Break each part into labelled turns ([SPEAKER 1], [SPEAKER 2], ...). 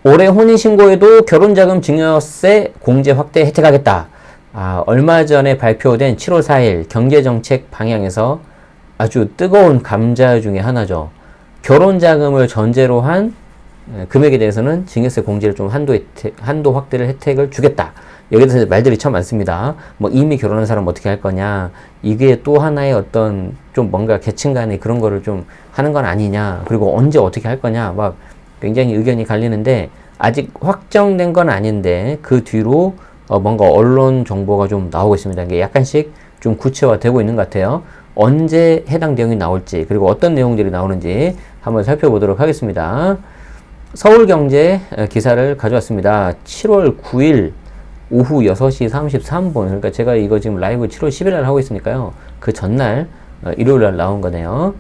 [SPEAKER 1] 올해 혼인신고에도 결혼자금 증여세 공제 확대 혜택하겠다. 얼마 전에 발표된 7월 4일 경제정책 방향에서 아주 뜨거운 감자 중에 하나죠. 결혼자금을 전제로 한 금액에 대해서는 증여세 공제를 좀 한도 확대를 혜택을 주겠다. 여기에 대해서 말들이 참 많습니다. 뭐 이미 결혼한 사람 어떻게 할 거냐. 이게 또 하나의 어떤 좀 뭔가 계층 간의 그런 거를 좀 하는 건 아니냐. 그리고 언제 어떻게 할 거냐. 막 굉장히 의견이 갈리는데 아직 확정된 건 아닌데 그 뒤로 뭔가 언론 정보가 좀 나오고 있습니다. 이게 약간씩 좀 구체화되고 있는 것 같아요. 언제 해당 내용이 나올지 그리고 어떤 내용들이 나오는지 한번 살펴보도록 하겠습니다. 서울경제 기사를 가져왔습니다. 7월 9일 오후 6시 33분 그러니까 제가 이거 지금 라이브 7월 10일 날 하고 있으니까요. 그 전날 일요일 날 나온 거네요.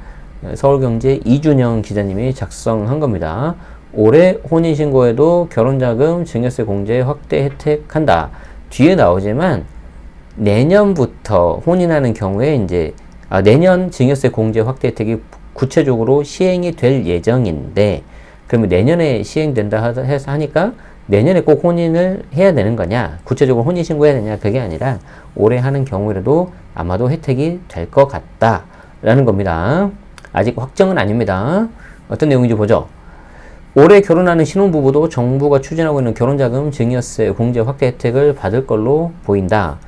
[SPEAKER 1] 서울경제 이준영 기자님이 작성한 겁니다. 올해 혼인신고에도 결혼자금 증여세 공제 확대 혜택한다. 뒤에 나오지만 내년부터 혼인하는 경우에 이제 내년 증여세 공제 확대 혜택이 구체적으로 시행이 될 예정인데 그러면 내년에 시행된다 해서 하니까 내년에 꼭 혼인을 해야 되는 거냐 구체적으로 혼인신고해야 되냐 그게 아니라 올해 하는 경우라도 아마도 혜택이 될 것 같다 라는 겁니다. 아직 확정은 아닙니다. 어떤 내용인지 보죠. 올해 결혼하는 신혼부부도 정부가 추진하고 있는 결혼자금 증여세 공제 확대 혜택을 받을 걸로 보인다.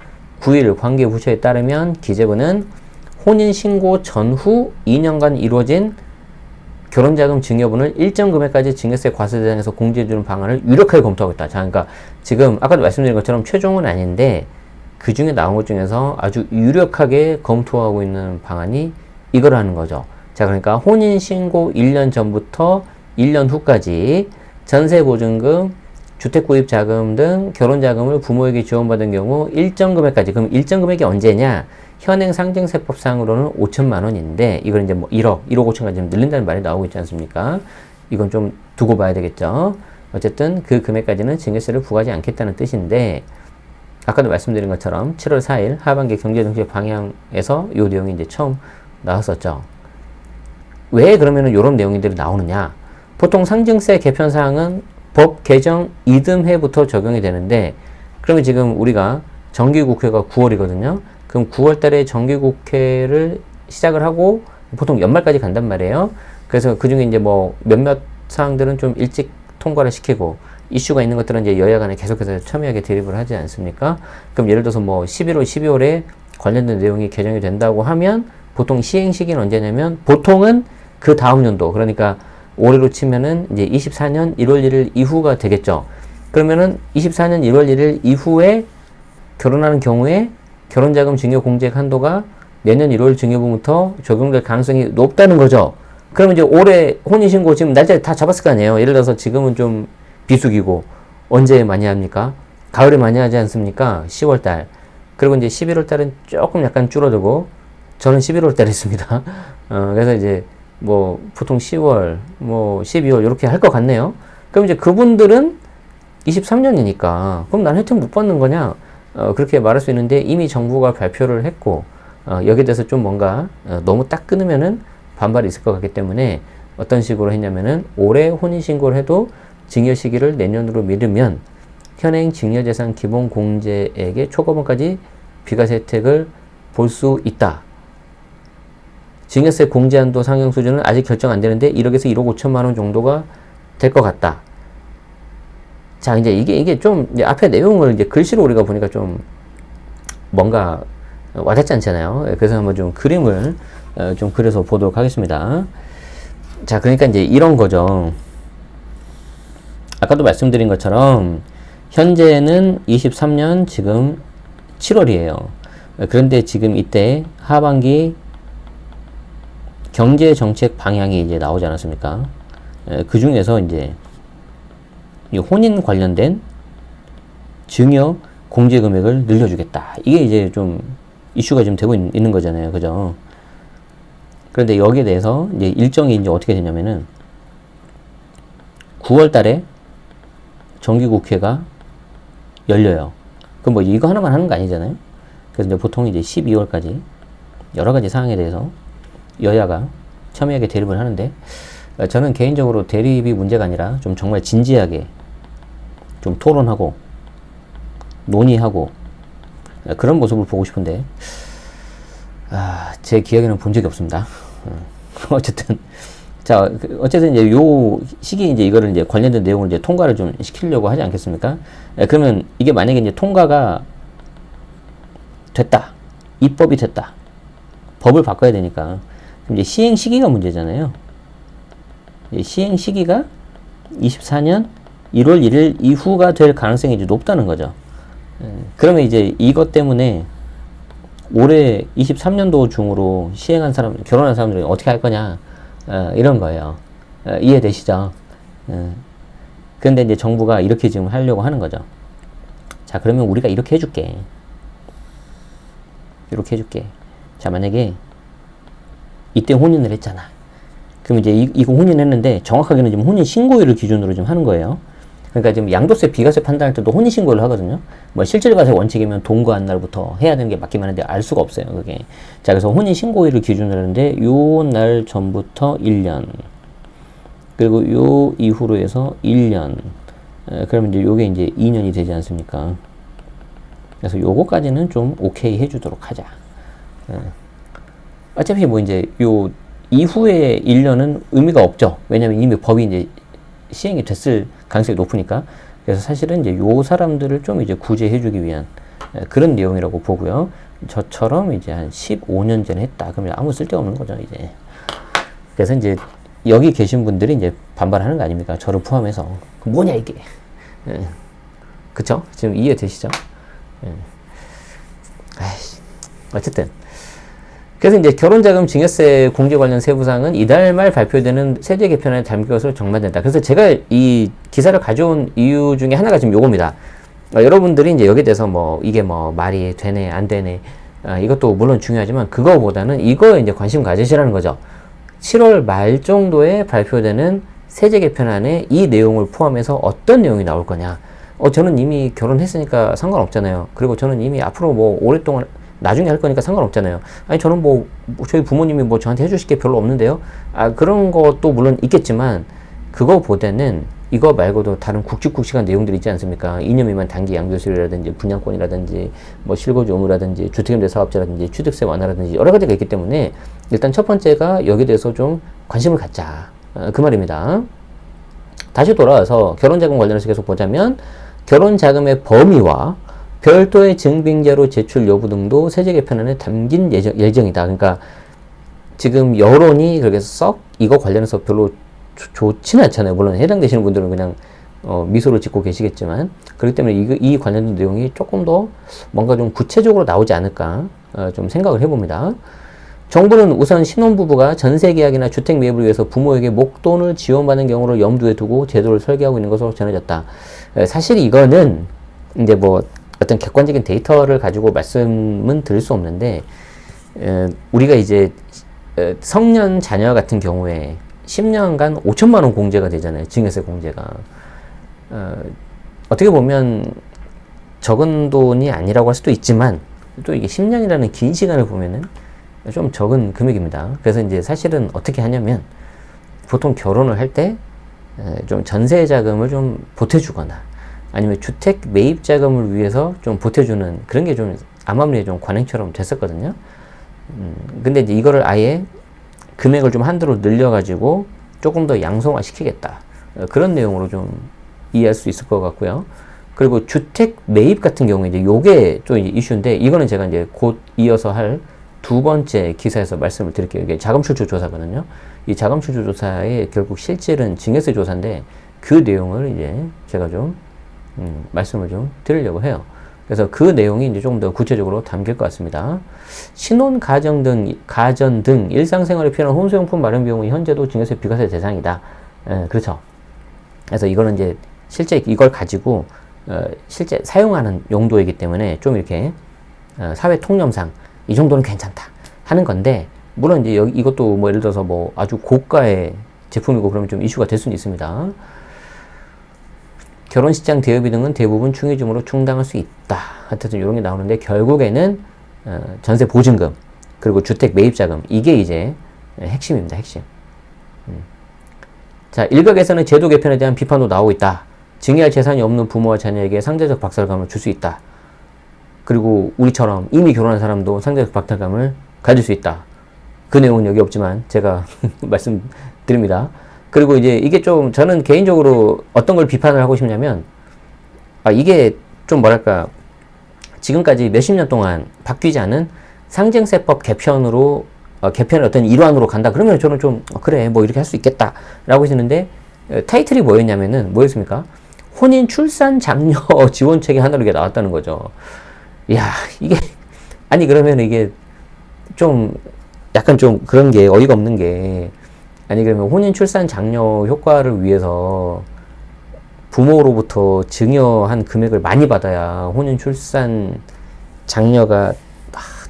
[SPEAKER 1] 9일 관계부처에 따르면 기재부는 혼인신고 전후 2년간 이루어진 결혼자금 증여분을 일정 금액까지 증여세 과세 대상에서 공제해주는 방안을 유력하게 검토하고 있다. 자, 그러니까 지금 아까도 말씀드린 것처럼 최종은 아닌데 그 중에 나온 것 중에서 아주 유력하게 검토하고 있는 방안이 이거라는 거죠. 자, 그러니까 혼인신고 1년 전부터 1년 후까지 전세보증금, 주택구입자금 등 결혼자금을 부모에게 지원받은 경우 일정 금액까지 그럼 일정 금액이 언제냐? 현행 상증세법상으로는 5천만 원인데 이걸 이제 뭐 1억 5천까지 좀 늘린다는 말이 나오고 있지 않습니까? 이건 좀 두고 봐야 되겠죠. 어쨌든 그 금액까지는 증여세를 부과하지 않겠다는 뜻인데 아까도 말씀드린 것처럼 7월 4일 하반기 경제정책 방향에서 이 내용이 이제 처음 나왔었죠. 왜 그러면은 이런 내용들이 나오느냐? 보통 상증세 개편 사항은 법 개정 이듬해부터 적용이 되는데 그러면 지금 우리가 정기국회가 9월이거든요. 그럼 9월 달에 정기국회를 시작을 하고 보통 연말까지 간단 말이에요. 그래서 그 중에 이제 뭐 몇몇 사항들은 좀 일찍 통과를 시키고 이슈가 있는 것들은 이제 여야 간에 계속해서 첨예하게 대립을 하지 않습니까? 그럼 예를 들어서 뭐 11월, 12월에 관련된 내용이 개정이 된다고 하면 보통 시행 시기는 언제냐면 보통은 그 다음 연도 그러니까 올해로 치면은 이제 24년 1월 1일 이후가 되겠죠. 그러면은 24년 1월 1일 이후에 결혼하는 경우에 결혼자금 증여 공제 한도가 내년 1월 증여분부터 적용될 가능성이 높다는 거죠. 그러면 이제 올해 혼인신고 지금 날짜 다 잡았을 거 아니에요. 예를 들어서 지금은 좀 비수기고 언제 많이 합니까? 가을에 많이 하지 않습니까? 10월 달. 그리고 이제 11월 달은 조금 약간 줄어들고 저는 11월 달에 했습니다. 그래서 이제 뭐 보통 10월, 뭐 12월 이렇게 할 것 같네요. 그럼 이제 그분들은 23년이니까 그럼 난 혜택 못 받는 거냐? 그렇게 말할 수 있는데 이미 정부가 발표를 했고 여기에 대해서 좀 뭔가 너무 딱 끊으면은 반발이 있을 것 같기 때문에 어떤 식으로 했냐면은 올해 혼인신고를 해도 증여 시기를 내년으로 미루면 현행 증여재산 기본공제액의 초과분까지 비과세 혜택을 볼 수 있다. 증여세 공제한도 상향 수준은 아직 결정 안 되는데 1억에서 1억 5천만 원 정도가 될 것 같다. 자, 이제 이게 좀 이제 앞에 내용을 이제 글씨로 우리가 보니까 좀 뭔가 와닿지 않잖아요. 그래서 한번 좀 그림을 좀 그려서 보도록 하겠습니다. 자, 그러니까 이제 이런 거죠. 아까도 말씀드린 것처럼 현재는 23년 지금 7월이에요. 그런데 지금 이때 하반기 경제정책 방향이 이제 나오지 않았습니까? 그 중에서 이제 이 혼인 관련된 증여 공제 금액을 늘려주겠다. 이게 이제 좀 이슈가 좀 되고 있는 거잖아요. 그죠? 그런데 여기에 대해서 이제 일정이 이제 어떻게 되냐면은 9월 달에 정기국회가 열려요. 그럼 뭐 이거 하나만 하는 거 아니잖아요. 그래서 이제 보통 이제 12월까지 여러 가지 사항에 대해서 여야가 첨예하게 대립을 하는데 저는 개인적으로 대립이 문제가 아니라 좀 정말 진지하게 좀 토론하고 논의하고 그런 모습을 보고 싶은데 제 기억에는 본 적이 없습니다. 어쨌든 자, 어쨌든 이제 요 시기 이제 이거를 이제 관련된 내용을 이제 통과를 좀 시키려고 하지 않겠습니까? 그러면 이게 만약에 이제 통과가 됐다, 입법이 됐다, 법을 바꿔야 되니까 그럼 이제 시행 시기가 문제잖아요. 시행 시기가 24년 1월 1일 이후가 될 가능성이 이제 높다는 거죠. 그러면 이제 이것 때문에 올해 23년도 중으로 시행한 사람, 결혼한 사람들이 어떻게 할 거냐, 이런 거예요. 이해되시죠? 그런데 이제 정부가 이렇게 지금 하려고 하는 거죠. 자, 그러면 우리가 이렇게 해줄게. 이렇게 해줄게. 자, 만약에 이때 혼인을 했잖아. 그럼 이제 이거 혼인했는데 정확하게는 지금 혼인 신고일을 기준으로 좀 하는 거예요. 그러니까 지금 양도세, 비과세 판단할 때도 혼인 신고를 하거든요. 뭐 실질과세 원칙이면 동거한 날부터 해야 되는 게 맞기만 한데 알 수가 없어요, 그게. 자, 그래서 혼인 신고일을 기준으로 하는데 요 날 전부터 1년. 그리고 요 이후로 해서 1년. 그러면 이제 요게 이제 2년이 되지 않습니까? 그래서 요거까지는 좀 오케이 해주도록 하자. 어차피 뭐 이제 요 이후에 1년은 의미가 없죠. 왜냐면 이미 법이 이제 시행이 됐을 가능성이 높으니까. 그래서 사실은 이제 요 사람들을 좀 이제 구제해주기 위한 그런 내용이라고 보고요. 저처럼 이제 한 15년 전에 했다. 그러면 아무 쓸데없는 거죠, 이제. 그래서 이제 여기 계신 분들이 이제 반발하는 거 아닙니까? 저를 포함해서. 뭐냐, 이게. 그쵸? 지금 이해되시죠? 어쨌든. 그래서 이제 결혼자금 증여세 공제 관련 세부사항은 이달 말 발표되는 세제 개편안에 담길 것으로 전망된다. 그래서 제가 이 기사를 가져온 이유 중에 하나가 지금 요겁니다. 여러분들이 이제 여기에 대해서 뭐 이게 뭐 말이 되네 안 되네 이것도 물론 중요하지만 그거보다는 이거에 이제 관심 가지시라는 거죠. 7월 말 정도에 발표되는 세제 개편안에 이 내용을 포함해서 어떤 내용이 나올 거냐. 저는 이미 결혼했으니까 상관없잖아요. 그리고 저는 이미 앞으로 뭐 오랫동안 나중에 할 거니까 상관없잖아요. 아니, 저는 뭐, 저희 부모님이 뭐 저한테 해주실 게 별로 없는데요. 그런 것도 물론 있겠지만, 그거보다는 이거 말고도 다른 굵직굵직한 내용들이 있지 않습니까? 2년 미만 단기 양도세율이라든지, 분양권이라든지, 뭐 실거주 의무라든지, 주택임대 사업자라든지, 취득세 완화라든지, 여러 가지가 있기 때문에, 일단 첫 번째가 여기에 대해서 좀 관심을 갖자. 그 말입니다. 다시 돌아와서 결혼자금 관련해서 계속 보자면, 결혼자금의 범위와 별도의 증빙자료 제출 여부 등도 세제 개편안에 담긴 예정이다. 그러니까 지금 여론이 그렇게 썩 이거 관련해서 별로 좋지는 않잖아요. 물론 해당되시는 분들은 그냥 미소를 짓고 계시겠지만 그렇기 때문에 이 관련된 내용이 조금 더 뭔가 좀 구체적으로 나오지 않을까 좀 생각을 해봅니다. 정부는 우선 신혼부부가 전세 계약이나 주택 매입을 위해서 부모에게 목돈을 지원받는 경우를 염두에 두고 제도를 설계하고 있는 것으로 전해졌다. 사실 이거는 이제 뭐 어떤 객관적인 데이터를 가지고 말씀은 드릴 수 없는데 우리가 이제 성년 자녀 같은 경우에 10년간 5천만 원 공제가 되잖아요. 증여세 공제가. 어떻게 보면 적은 돈이 아니라고 할 수도 있지만 또 이게 10년이라는 긴 시간을 보면은 좀 적은 금액입니다. 그래서 이제 사실은 어떻게 하냐면 보통 결혼을 할 때 좀 전세 자금을 좀 보태주거나 아니면 주택 매입 자금을 위해서 좀 보태주는 그런 게 좀 암암리에 좀 관행처럼 됐었거든요. 근데 이제 이거를 아예 금액을 좀 한도로 늘려가지고 조금 더 양성화 시키겠다. 그런 내용으로 좀 이해할 수 있을 것 같고요. 그리고 주택 매입 같은 경우에 이제 요게 또 이제 이슈인데 이거는 제가 이제 곧 이어서 할 두 번째 기사에서 말씀을 드릴게요. 이게 자금출처 조사거든요. 이 자금출처 조사의 결국 실질은 증여세 조사인데 그 내용을 이제 제가 좀 말씀을 좀 드리려고 해요. 그래서 그 내용이 이제 조금 더 구체적으로 담길 것 같습니다. 신혼 가전 등 일상생활에 필요한 혼수용품 마련 비용은 현재도 증여세 비과세 대상이다. 그렇죠. 그래서 이거는 이제 실제 이걸 가지고 실제 사용하는 용도이기 때문에 좀 이렇게 사회 통념상 이 정도는 괜찮다 하는 건데 물론 이제 이것도 뭐 예를 들어서 뭐 아주 고가의 제품이고 그러면 좀 이슈가 될 수는 있습니다. 결혼식장 대여비 등은 대부분 중위금으로 충당할 수 있다. 하여튼 이런 게 나오는데 결국에는 전세 보증금 그리고 주택 매입자금 이게 이제 핵심입니다. 핵심. 자, 일각에서는 제도 개편에 대한 비판도 나오고 있다. 증여할 재산이 없는 부모와 자녀에게 상대적 박탈감을 줄 수 있다. 그리고 우리처럼 이미 결혼한 사람도 상대적 박탈감을 가질 수 있다. 그 내용은 여기 없지만 제가 말씀드립니다. 그리고 이제 이게 좀 저는 개인적으로 어떤 걸 비판을 하고 싶냐면 이게 좀 뭐랄까 지금까지 몇십 년 동안 바뀌지 않은 상증세법 개편으로 개편의 어떤 일환으로 간다. 그러면 저는 좀 그래 뭐 이렇게 할 수 있겠다 라고 했는데 타이틀이 뭐였습니까? 혼인 출산 장려 지원책이 하나로 이게 나왔다는 거죠. 이야 이게 아니 그러면 이게 좀 약간 좀 그런 게 어이가 없는 게 아니 그러면 혼인 출산 장려 효과를 위해서 부모로부터 증여한 금액을 많이 받아야 혼인 출산 장려가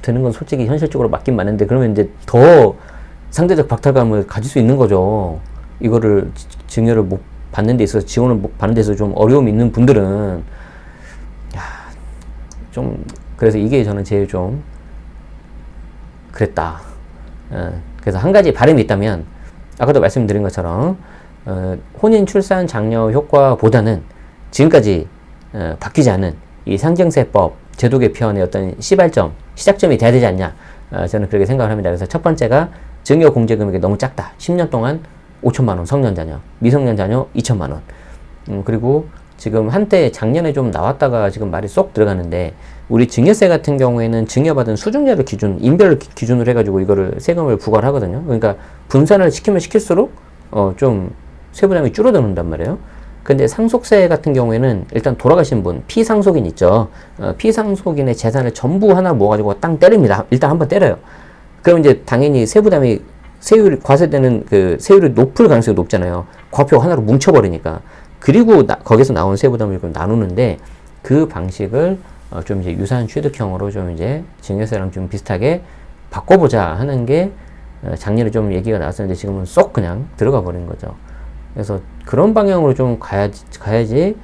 [SPEAKER 1] 되는 건 솔직히 현실적으로 맞긴 맞는데 그러면 이제 더 상대적 박탈감을 가질 수 있는 거죠. 이거를 증여를 못 받는 데 있어서 지원을 못 받는 데 있어서 좀 어려움이 있는 분들은 좀 그래서 이게 저는 제일 좀 그랬다. 그래서 한 가지 바람이 있다면 아까도 말씀드린 것처럼 혼인 출산 장려 효과보다는 지금까지 바뀌지 않은 이 상증세법 제도 개편의 어떤 시작점이 돼야 되지 않냐. 저는 그렇게 생각을 합니다. 그래서 첫 번째가 증여 공제 금액이 너무 작다. 10년 동안 5천만 원 성년 자녀, 미성년 자녀 2천만 원. 그리고 지금 한때 작년에 좀 나왔다가 지금 말이 쏙 들어가는데 우리 증여세 같은 경우에는 증여받은 수증자를 인별 기준으로 해가지고 이거를 세금을 부과를 하거든요. 그러니까 분산을 시키면 시킬수록 좀 세부담이 줄어드는단 말이에요. 근데 상속세 같은 경우에는 일단 돌아가신 분, 피상속인 있죠. 피상속인의 재산을 전부 하나 모아가지고 땅 때립니다. 일단 한번 때려요. 그럼 이제 당연히 세부담이 과세되는 그 세율이 높을 가능성이 높잖아요. 과표 하나로 뭉쳐버리니까. 그리고 거기서 나온 세부담을 나누는데 그 방식을 좀 이제 유사한 취득형으로 좀 이제 증여세랑 좀 비슷하게 바꿔보자 하는 게 작년에 좀 얘기가 나왔었는데 지금은 쏙 그냥 들어가 버린 거죠. 그래서 그런 방향으로 좀 가야지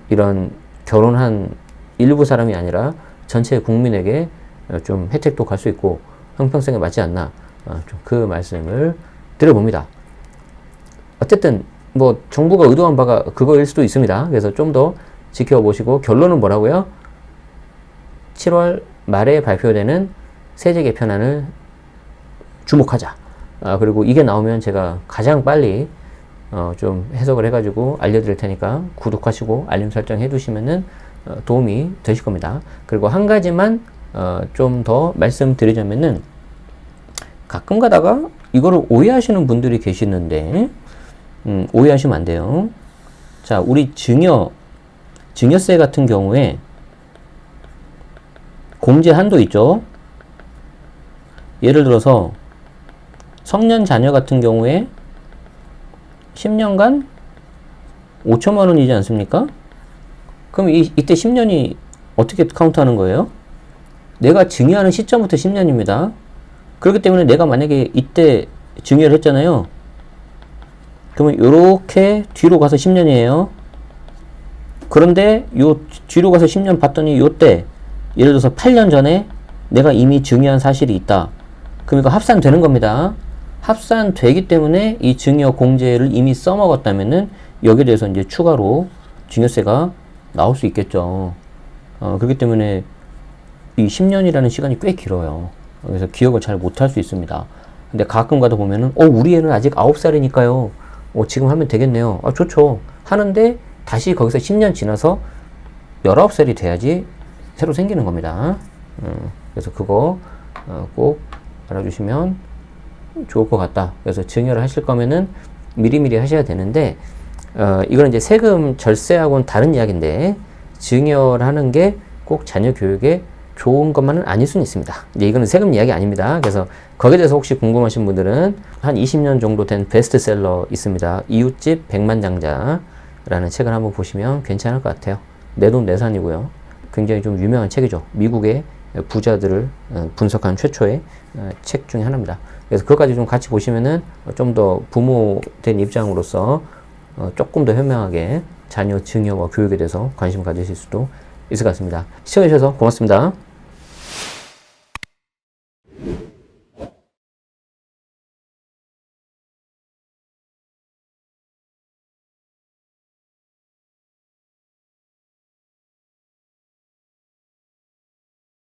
[SPEAKER 1] 이런 결혼한 일부 사람이 아니라 전체 국민에게 좀 혜택도 갈 수 있고 형평성에 맞지 않나 좀 그 말씀을 드려봅니다. 어쨌든 뭐 정부가 의도한 바가 그거일 수도 있습니다. 그래서 좀 더 지켜보시고 결론은 뭐라고요? 7월 말에 발표되는 세제 개편안을 주목하자. 그리고 이게 나오면 제가 가장 빨리 좀 해석을 해가지고 알려드릴 테니까 구독하시고 알림 설정 해두시면은 도움이 되실 겁니다. 그리고 한 가지만 좀 더 말씀드리자면은 가끔 가다가 이거를 오해하시는 분들이 계시는데 오해하시면 안 돼요. 자, 우리 증여세 같은 경우에 공제 한도 있죠. 예를 들어서 성년 자녀 같은 경우에 10년간 5천만 원이지 않습니까? 그럼 이때 10년이 어떻게 카운트하는 거예요? 내가 증여하는 시점부터 10년입니다. 그렇기 때문에 내가 만약에 이때 증여를 했잖아요. 그러면 요렇게 뒤로 가서 10년이에요. 그런데 요 뒤로 가서 10년 봤더니 요때 예를 들어서 8년 전에 내가 이미 증여한 사실이 있다. 그럼 이거 합산되는 겁니다. 합산되기 때문에 이 증여 공제를 이미 써먹었다면은 여기에 대해서 이제 추가로 증여세가 나올 수 있겠죠. 그렇기 때문에 이 10년이라는 시간이 꽤 길어요. 그래서 기억을 잘 못할 수 있습니다. 근데 가끔 가다 보면은 우리 애는 아직 9살이니까요. 지금 하면 되겠네요. 좋죠. 하는데 다시 거기서 10년 지나서 19살이 돼야지 새로 생기는 겁니다. 그래서 그거 꼭 알아주시면 좋을 것 같다. 그래서 증여를 하실 거면은 미리미리 하셔야 되는데 이거는 이제 세금 절세하고는 다른 이야기인데 증여를 하는 게 꼭 자녀 교육에 좋은 것만은 아닐 수는 있습니다. 이제 이거는 세금 이야기 아닙니다. 그래서 거기에 대해서 혹시 궁금하신 분들은 한 20년 정도 된 베스트셀러 있습니다. 이웃집 백만장자라는 책을 한번 보시면 괜찮을 것 같아요. 내돈 내산이고요. 굉장히 좀 유명한 책이죠. 미국의 부자들을 분석한 최초의 책 중에 하나입니다. 그래서 그것까지 좀 같이 보시면은 좀 더 부모 된 입장으로서 조금 더 현명하게 자녀 증여와 교육에 대해서 관심 가지실 수도 있을 것 같습니다. 시청해주셔서 고맙습니다.